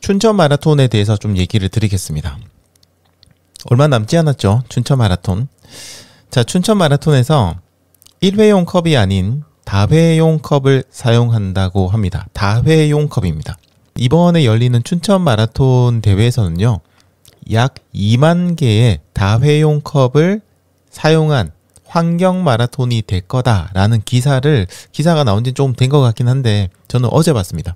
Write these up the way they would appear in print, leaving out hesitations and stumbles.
춘천 마라톤에 대해서 좀 얘기를 드리겠습니다. 얼마 남지 않았죠, 춘천 마라톤. 자, 춘천 마라톤에서 1회용 컵이 아닌 다회용 컵을 사용한다고 합니다. 다회용 컵입니다. 이번에 열리는 춘천 마라톤 대회에서는요, 약 2만 개의 다회용 컵을 사용한 환경 마라톤이 될 거다라는 기사가 나온 지 좀 된 것 같긴 한데 저는 어제 봤습니다.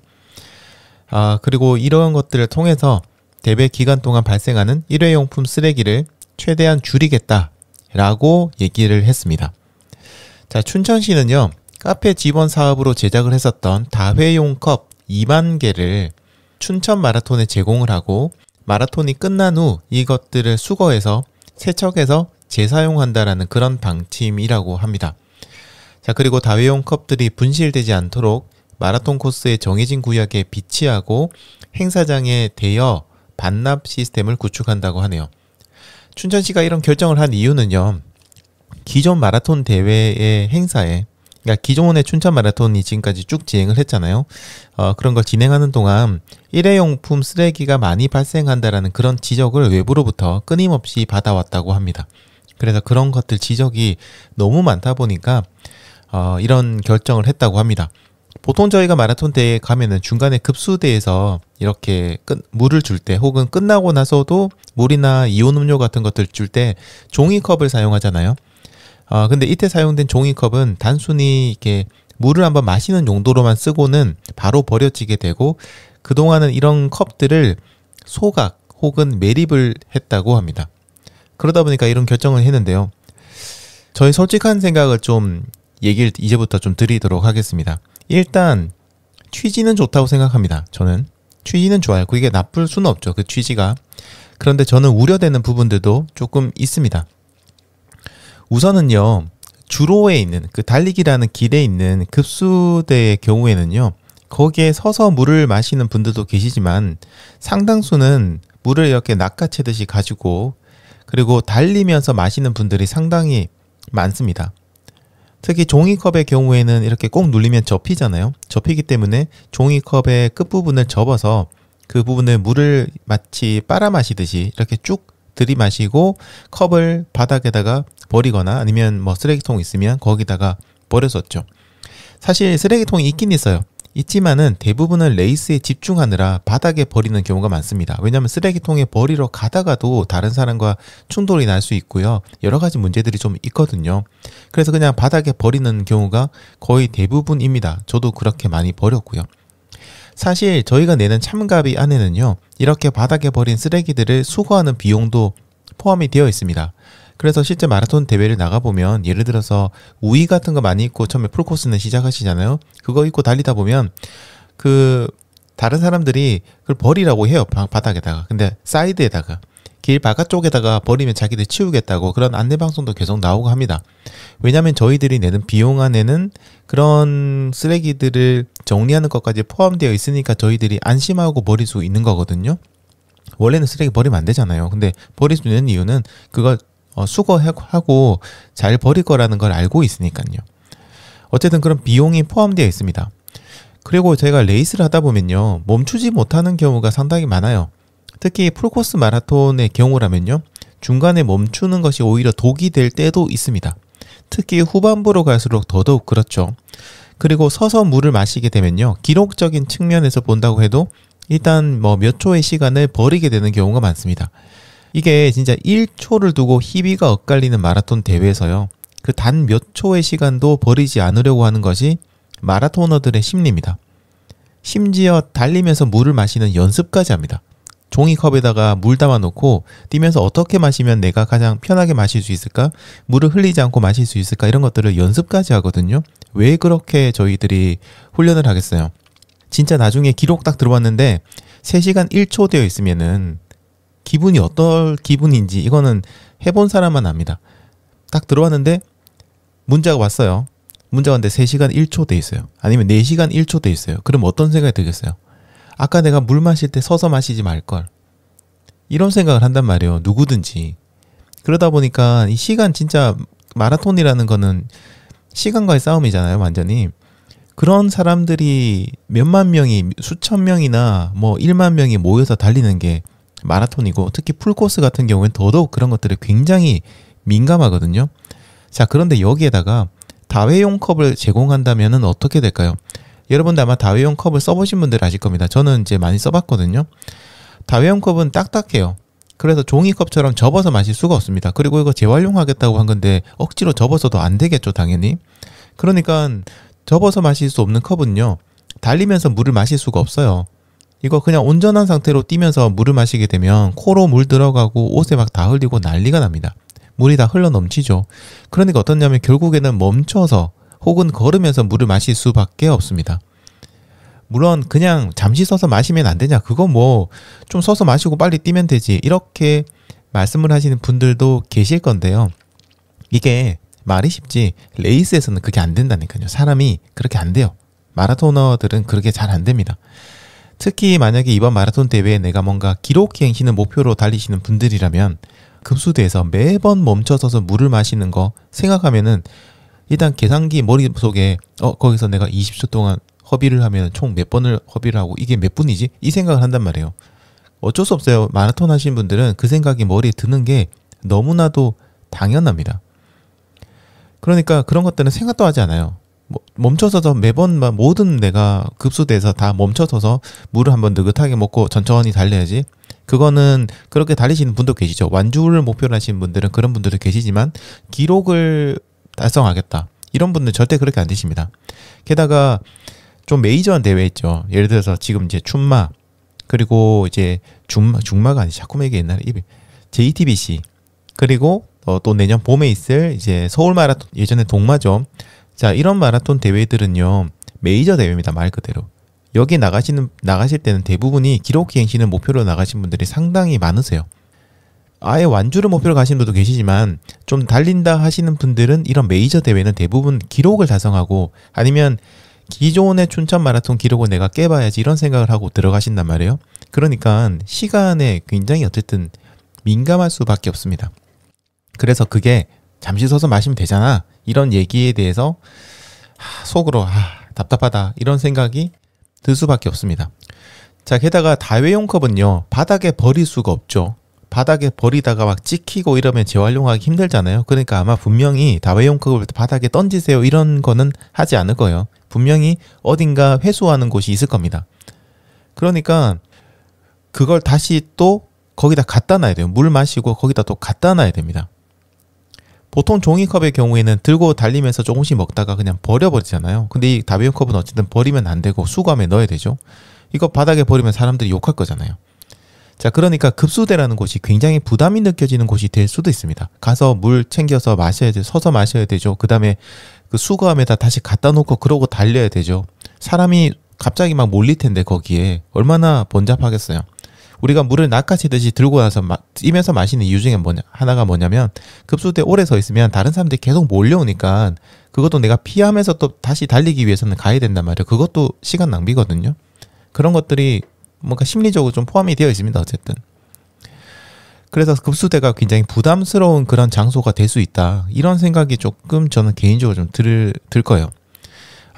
그리고 이런 것들을 통해서 대회 기간 동안 발생하는 일회용품 쓰레기를 최대한 줄이겠다라고 얘기를 했습니다. 자, 춘천시는요, 카페 지원 사업으로 제작을 했었던 다회용 컵 2만 개를 춘천 마라톤에 제공을 하고, 마라톤이 끝난 후 이것들을 수거해서 세척해서 재사용한다라는 그런 방침이라고 합니다. 자, 그리고 다회용 컵들이 분실되지 않도록 마라톤 코스의 정해진 구역에 비치하고 행사장에 대여 반납 시스템을 구축한다고 하네요. 춘천시가 이런 결정을 한 이유는요, 기존 마라톤 대회의 행사에, 그러니까 기존의 춘천 마라톤이 지금까지 쭉 진행을 했잖아요. 그런 걸 진행하는 동안 일회용품 쓰레기가 많이 발생한다라는 그런 지적을 외부로부터 끊임없이 받아왔다고 합니다. 그래서 그런 것들 지적이 너무 많다 보니까 이런 결정을 했다고 합니다. 보통 저희가 마라톤 대회에 가면은 중간에 급수대에서 이렇게 물을 줄 때, 혹은 끝나고 나서도 물이나 이온 음료 같은 것들 줄 때 종이컵을 사용하잖아요. 근데 이때 사용된 종이컵은 단순히 이렇게 물을 한번 마시는 용도로만 쓰고는 바로 버려지게 되고, 그동안은 이런 컵들을 소각 혹은 매립을 했다고 합니다. 그러다 보니까 이런 결정을 했는데요. 저희 솔직한 생각을 좀 얘기를 이제부터 좀 드리도록 하겠습니다. 일단 취지는 좋다고 생각합니다. 저는 취지는 좋아요. 그게 나쁠 수는 없죠, 그 취지가. 그런데 저는 우려되는 부분들도 조금 있습니다. 우선은요, 주로에 있는 그 달리기라는 길에 있는 급수대의 경우에는요, 거기에 서서 물을 마시는 분들도 계시지만 상당수는 물을 이렇게 낚아채듯이 가지고, 그리고 달리면서 마시는 분들이 상당히 많습니다. 특히 종이컵의 경우에는 이렇게 꼭 눌리면 접히잖아요. 접히기 때문에 종이컵의 끝부분을 접어서 그 부분을 물을 마치 빨아 마시듯이 이렇게 쭉 들이마시고 컵을 바닥에다가 버리거나 아니면 뭐 쓰레기통 있으면 거기다가 버렸었죠. 사실 쓰레기통이 있긴 있어요. 있지만은 대부분은 레이스에 집중하느라 바닥에 버리는 경우가 많습니다. 왜냐하면 쓰레기통에 버리러 가다가도 다른 사람과 충돌이 날 수 있고요. 여러 가지 문제들이 좀 있거든요. 그래서 그냥 바닥에 버리는 경우가 거의 대부분입니다. 저도 그렇게 많이 버렸고요. 사실 저희가 내는 참가비 안에는요, 이렇게 바닥에 버린 쓰레기들을 수거하는 비용도 포함이 되어 있습니다. 그래서 실제 마라톤 대회를 나가보면, 예를 들어서 우의 같은 거 많이 입고 처음에 풀코스는 시작하시잖아요. 그거 입고 달리다 보면 다른 사람들이 그걸 버리라고 해요, 바닥에다가. 근데 사이드에다가, 길 바깥쪽에다가 버리면 자기들 치우겠다고 그런 안내방송도 계속 나오고 합니다. 왜냐하면 저희들이 내는 비용 안에는 그런 쓰레기들을 정리하는 것까지 포함되어 있으니까 저희들이 안심하고 버릴 수 있는 거거든요. 원래는 쓰레기 버리면 안 되잖아요. 근데 버릴 수 있는 이유는 그걸 수거하고 잘 버릴 거라는 걸 알고 있으니까요. 어쨌든 그런 비용이 포함되어 있습니다. 그리고 제가 레이스를 하다 보면요, 멈추지 못하는 경우가 상당히 많아요. 특히 풀코스 마라톤의 경우라면요, 중간에 멈추는 것이 오히려 독이 될 때도 있습니다. 특히 후반부로 갈수록 더더욱 그렇죠. 그리고 서서 물을 마시게 되면요, 기록적인 측면에서 본다고 해도 일단 뭐 몇 초의 시간을 버리게 되는 경우가 많습니다. 이게 진짜 1초를 두고 희비가 엇갈리는 마라톤 대회에서요, 그 단 몇 초의 시간도 버리지 않으려고 하는 것이 마라토너들의 심리입니다. 심지어 달리면서 물을 마시는 연습까지 합니다. 종이컵에다가 물 담아 놓고 뛰면서 어떻게 마시면 내가 가장 편하게 마실 수 있을까? 물을 흘리지 않고 마실 수 있을까? 이런 것들을 연습까지 하거든요. 왜 그렇게 저희들이 훈련을 하겠어요? 진짜 나중에 기록 딱 들어왔는데 3시간 1초 되어 있으면은 기분이 어떨 기분인지 이거는 해본 사람만 압니다. 딱 들어왔는데 문자가 왔어요. 문자가 왔는데 3시간 1초 돼 있어요. 아니면 4시간 1초 돼 있어요. 그럼 어떤 생각이 들겠어요? 아까 내가 물 마실 때 서서 마시지 말걸. 이런 생각을 한단 말이에요, 누구든지. 그러다 보니까 이 시간, 진짜 마라톤이라는 거는 시간과의 싸움이잖아요, 완전히. 그런 사람들이 몇만 명이 수천 명이나 뭐 1만 명이 모여서 달리는 게 마라톤이고, 특히 풀코스 같은 경우엔 더더욱 그런 것들이 굉장히 민감하거든요. 자, 그런데 여기에다가 다회용 컵을 제공한다면은 어떻게 될까요? 여러분들 아마 다회용 컵을 써보신 분들 아실 겁니다. 저는 이제 많이 써봤거든요. 다회용 컵은 딱딱해요. 그래서 종이컵처럼 접어서 마실 수가 없습니다. 그리고 이거 재활용하겠다고 한 건데 억지로 접어서도 안 되겠죠, 당연히. 그러니까 접어서 마실 수 없는 컵은요, 달리면서 물을 마실 수가 없어요. 이거 그냥 온전한 상태로 뛰면서 물을 마시게 되면 코로 물 들어가고 옷에 막 다 흘리고 난리가 납니다. 물이 다 흘러 넘치죠. 그러니까 어떠냐면 결국에는 멈춰서 혹은 걸으면서 물을 마실 수밖에 없습니다. 물론 그냥 잠시 서서 마시면 안 되냐, 그거 뭐 좀 서서 마시고 빨리 뛰면 되지, 이렇게 말씀을 하시는 분들도 계실 건데요. 이게 말이 쉽지 레이스에서는 그게 안 된다니까요. 사람이 그렇게 안 돼요. 마라토너들은 그렇게 잘 안 됩니다. 특히 만약에 이번 마라톤 대회에 내가 뭔가 기록행신을 목표로 달리시는 분들이라면 급수대에서 매번 멈춰서서 물을 마시는 거 생각하면은 일단 계산기 머릿속에 거기서 내가 20초 동안 허비를 하면 총 몇 번을 허비를 하고 이게 몇 분이지? 이 생각을 한단 말이에요. 어쩔 수 없어요. 마라톤 하시는 분들은 그 생각이 머리에 드는 게 너무나도 당연합니다. 그러니까 그런 것들은 생각도 하지 않아요. 멈춰서서 매번 모든 내가 급수대에서 다 멈춰서서 물을 한번 느긋하게 먹고 천천히 달려야지. 그거는 그렇게 달리시는 분도 계시죠. 완주를 목표로 하시는 분들은 그런 분들도 계시지만 기록을 달성하겠다, 이런 분들은 절대 그렇게 안 되십니다. 게다가 좀 메이저한 대회 있죠. 예를 들어서 지금 이제 춘마, 그리고 이제 중마가 아니지, 자꾸만 이게 옛날에 JTBC, 그리고 또 내년 봄에 있을 이제 서울 마라톤, 예전에 동마죠. 자, 이런 마라톤 대회들은요, 메이저 대회입니다, 말 그대로. 여기 나가실 때는 대부분이 기록기행신을 목표로 나가신 분들이 상당히 많으세요. 아예 완주를 목표로 가시는 분도 계시지만 좀 달린다 하시는 분들은 이런 메이저 대회는 대부분 기록을 달성하고, 아니면 기존의 춘천 마라톤 기록을 내가 깨봐야지, 이런 생각을 하고 들어가신단 말이에요. 그러니까 시간에 굉장히 어쨌든 민감할 수밖에 없습니다. 그래서 그게 잠시 서서 마시면 되잖아, 이런 얘기에 대해서 속으로 답답하다, 이런 생각이 들 수밖에 없습니다. 자, 게다가 다회용 컵은요, 바닥에 버릴 수가 없죠. 바닥에 버리다가 막 찍히고 이러면 재활용하기 힘들잖아요. 그러니까 아마 분명히 다회용 컵을 바닥에 던지세요, 이런 거는 하지 않을 거예요. 분명히 어딘가 회수하는 곳이 있을 겁니다. 그러니까 그걸 다시 또 거기다 갖다 놔야 돼요. 물 마시고 거기다 또 갖다 놔야 됩니다. 보통 종이컵의 경우에는 들고 달리면서 조금씩 먹다가 그냥 버려버리잖아요. 근데 이 다회용 컵은 어쨌든 버리면 안 되고 수거함에 넣어야 되죠. 이거 바닥에 버리면 사람들이 욕할 거잖아요. 자, 그러니까 급수대라는 곳이 굉장히 부담이 느껴지는 곳이 될 수도 있습니다. 가서 물 챙겨서 마셔야 돼요. 서서 마셔야 되죠. 그 다음에 그 수거함에다 다시 갖다 놓고 그러고 달려야 되죠. 사람이 갑자기 막 몰릴 텐데 거기에 얼마나 번잡하겠어요. 우리가 물을 낚아채듯이 들고 나서 뛰면서 마시는 이유 중에 하나가 뭐냐면, 급수대 오래 서 있으면 다른 사람들이 계속 몰려오니까 그것도 내가 피하면서 또 다시 달리기 위해서는 가야 된단 말이에요. 그것도 시간 낭비거든요. 그런 것들이 뭔가 심리적으로 좀 포함이 되어 있습니다, 어쨌든. 그래서 급수대가 굉장히 부담스러운 그런 장소가 될 수 있다, 이런 생각이 조금 저는 개인적으로 좀 들 거예요.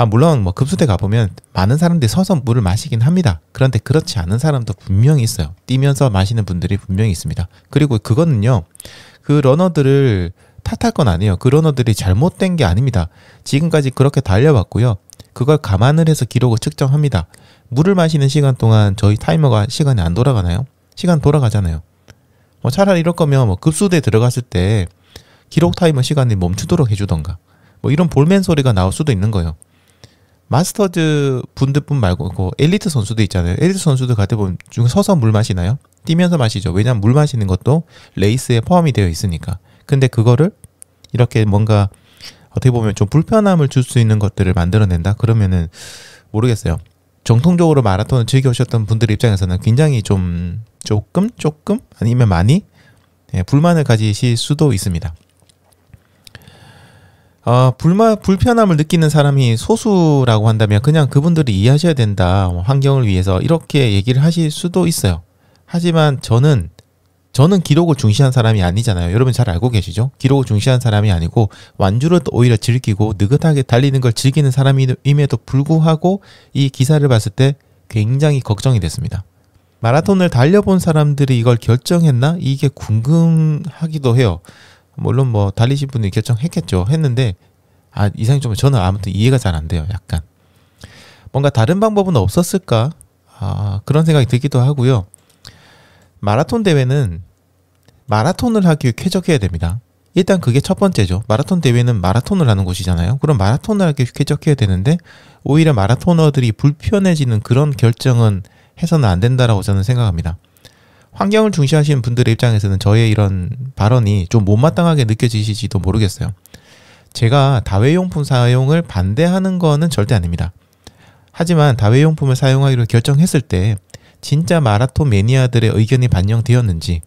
물론 뭐 급수대 가보면 많은 사람들이 서서 물을 마시긴 합니다. 그런데 그렇지 않은 사람도 분명히 있어요. 뛰면서 마시는 분들이 분명히 있습니다. 그리고 그거는요, 그 러너들을 탓할 건 아니에요. 그 러너들이 잘못된 게 아닙니다. 지금까지 그렇게 달려왔고요, 그걸 감안을 해서 기록을 측정합니다. 물을 마시는 시간 동안 저희 타이머가 시간이 안 돌아가나요? 시간 돌아가잖아요. 차라리 이럴 거면 뭐 급수대에 들어갔을 때 기록 타이머 시간이 멈추도록 해주던가, 뭐 이런 볼멘 소리가 나올 수도 있는 거예요. 마스터즈 분들뿐 말고 엘리트 선수도 있잖아요. 엘리트 선수들 같은 보면 중 서서 물 마시나요? 뛰면서 마시죠. 왜냐면 물 마시는 것도 레이스에 포함이 되어 있으니까. 근데 그거를 이렇게 뭔가 어떻게 보면 좀 불편함을 줄 수 있는 것들을 만들어낸다? 그러면은 모르겠어요. 정통적으로 마라톤을 즐겨오셨던 분들 입장에서는 굉장히 좀 조금 아니면 많이 불만을 가지실 수도 있습니다. 불편함을 느끼는 사람이 소수라고 한다면 그냥 그분들이 이해하셔야 된다, 환경을 위해서, 이렇게 얘기를 하실 수도 있어요. 하지만 저는 저는 기록을 중시한 사람이 아니잖아요. 여러분 잘 알고 계시죠? 기록을 중시한 사람이 아니고 완주를 오히려 즐기고 느긋하게 달리는 걸 즐기는 사람임에도 불구하고 이 기사를 봤을 때 굉장히 걱정이 됐습니다. 마라톤을 달려본 사람들이 이걸 결정했나? 이게 궁금하기도 해요. 물론 뭐 달리신 분이 결정했겠죠. 했는데 이상이 좀 저는 아무튼 이해가 잘 안 돼요. 약간 뭔가 다른 방법은 없었을까? 그런 생각이 들기도 하고요. 마라톤 대회는 마라톤을 하기 위해 쾌적해야 됩니다. 일단 그게 첫 번째죠. 마라톤 대회는 마라톤을 하는 곳이잖아요. 그럼 마라톤을 하기 위해 쾌적해야 되는데 오히려 마라토너들이 불편해지는 그런 결정은 해서는 안 된다라고 저는 생각합니다. 환경을 중시하시는 분들의 입장에서는 저의 이런 발언이 좀 못마땅하게 느껴지실지도 모르겠어요. 제가 다회용품 사용을 반대하는 거는 절대 아닙니다. 하지만 다회용품을 사용하기로 결정했을 때 진짜 마라톤 매니아들의 의견이 반영되었는지,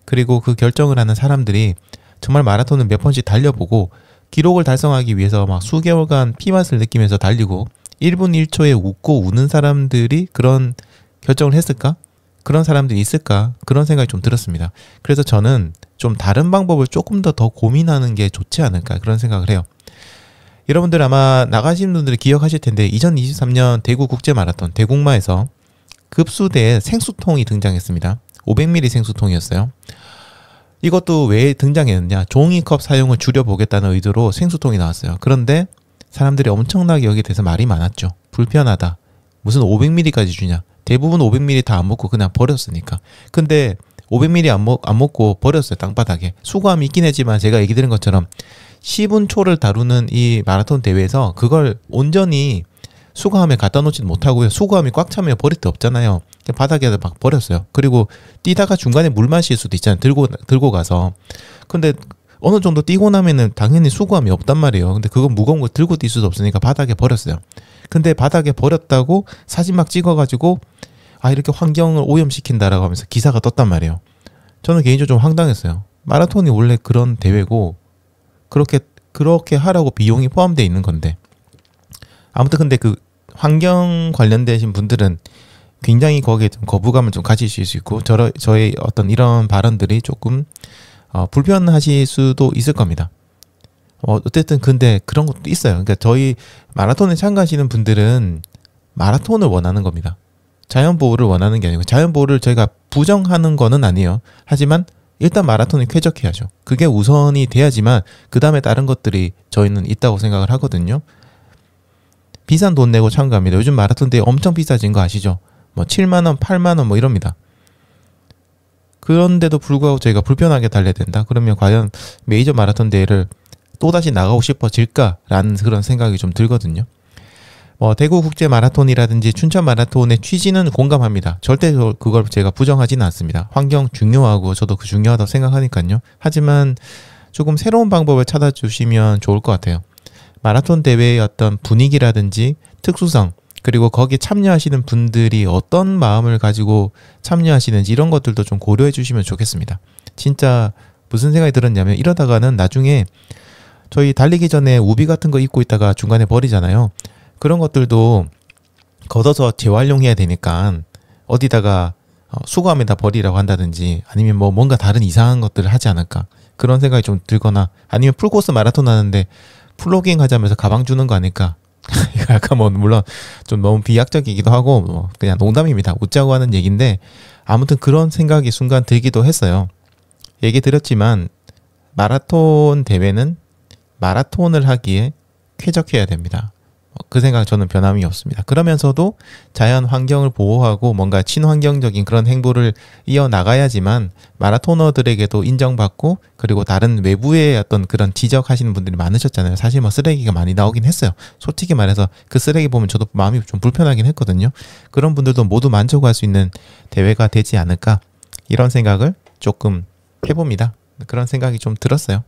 그리고 그 결정을 하는 사람들이 정말 마라톤을 몇 번씩 달려보고 기록을 달성하기 위해서 막 수개월간 피맛을 느끼면서 달리고 1분 1초에 웃고 우는 사람들이 그런 결정을 했을까? 그런 사람들이 있을까? 그런 생각이 좀 들었습니다. 그래서 저는 좀 다른 방법을 조금 더 고민하는 게 좋지 않을까 그런 생각을 해요. 여러분들 아마 나가시는 분들이 기억하실 텐데 2023년 대구 국제마라톤 대국마에서 급수대에 생수통이 등장했습니다. 500ml 생수통이었어요. 이것도 왜 등장했느냐? 종이컵 사용을 줄여보겠다는 의도로 생수통이 나왔어요. 그런데 사람들이 엄청나게 여기에 대해서 말이 많았죠. 불편하다. 무슨 500ml까지 주냐? 대부분 500ml 다 안 먹고 그냥 버렸으니까. 근데 500ml 안 먹고 버렸어요. 땅바닥에. 수거함이 있긴 했지만 제가 얘기 드린 것처럼 10분 초를 다루는 이 마라톤 대회에서 그걸 온전히 수거함에 갖다 놓지는 못하고요. 수거함이 꽉 차면 버릴 데 없잖아요. 바닥에다 막 버렸어요. 그리고 뛰다가 중간에 물 마실 수도 있잖아요. 들고 가서. 근데 어느 정도 뛰고 나면은 당연히 수거함이 없단 말이에요. 근데 그거 무거운 거 들고 뛸 수도 없으니까 바닥에 버렸어요. 근데 바닥에 버렸다고 사진 막 찍어가지고 이렇게 환경을 오염시킨다라고 하면서 기사가 떴단 말이에요. 저는 개인적으로 좀 황당했어요. 마라톤이 원래 그런 대회고 그렇게 하라고 비용이 포함되어 있는 건데. 아무튼 근데 그 환경 관련되신 분들은 굉장히 거기에 좀 거부감을 좀 가지실 수 있고 저의 어떤 이런 발언들이 조금 불편하실 수도 있을 겁니다. 어쨌든 근데 그런 것도 있어요. 그러니까 저희 마라톤에 참가하시는 분들은 마라톤을 원하는 겁니다. 자연보호를 원하는 게 아니고, 자연보호를 저희가 부정하는 거는 아니에요. 하지만 일단 마라톤이 쾌적해야죠. 그게 우선이 돼야지만 그 다음에 다른 것들이 저희는 있다고 생각을 하거든요. 비싼 돈 내고 참가합니다. 요즘 마라톤 대회 엄청 비싸진 거 아시죠? 뭐 7만원, 8만원 뭐 이럽니다. 그런데도 불구하고 저희가 불편하게 달려야 된다? 그러면 과연 메이저 마라톤 대회를 또다시 나가고 싶어질까라는 그런 생각이 좀 들거든요. 대구 국제 마라톤이라든지 춘천 마라톤의 취지는 공감합니다. 절대 그걸 제가 부정하지는 않습니다. 환경 중요하고 저도 그 중요하다고 생각하니까요. 하지만 조금 새로운 방법을 찾아주시면 좋을 것 같아요. 마라톤 대회의 어떤 분위기라든지 특수성, 그리고 거기에 참여하시는 분들이 어떤 마음을 가지고 참여하시는지 이런 것들도 좀 고려해 주시면 좋겠습니다. 진짜 무슨 생각이 들었냐면, 이러다가는 나중에 저희 달리기 전에 우비 같은 거 입고 있다가 중간에 버리잖아요. 그런 것들도 걷어서 재활용해야 되니까 어디다가 수거함에다 버리라고 한다든지, 아니면 뭐 뭔가 다른 이상한 것들을 하지 않을까 그런 생각이 좀 들거나, 아니면 풀코스 마라톤 하는데 플로깅 하자면서 가방 주는 거 아닐까. 이거 약간 물론 좀 너무 비약적이기도 하고 그냥 농담입니다. 웃자고 하는 얘기인데, 아무튼 그런 생각이 순간 들기도 했어요. 얘기 드렸지만 마라톤 대회는 마라톤을 하기에 쾌적해야 됩니다. 그 생각 저는 변함이 없습니다. 그러면서도 자연 환경을 보호하고 뭔가 친환경적인 그런 행보를 이어나가야지만 마라토너들에게도 인정받고, 그리고 다른 외부의 어떤 그런 지적하시는 분들이 많으셨잖아요. 사실 뭐 쓰레기가 많이 나오긴 했어요. 솔직히 말해서 그 쓰레기 보면 저도 마음이 좀 불편하긴 했거든요. 그런 분들도 모두 만족할 수 있는 대회가 되지 않을까, 이런 생각을 조금 해봅니다. 그런 생각이 좀 들었어요.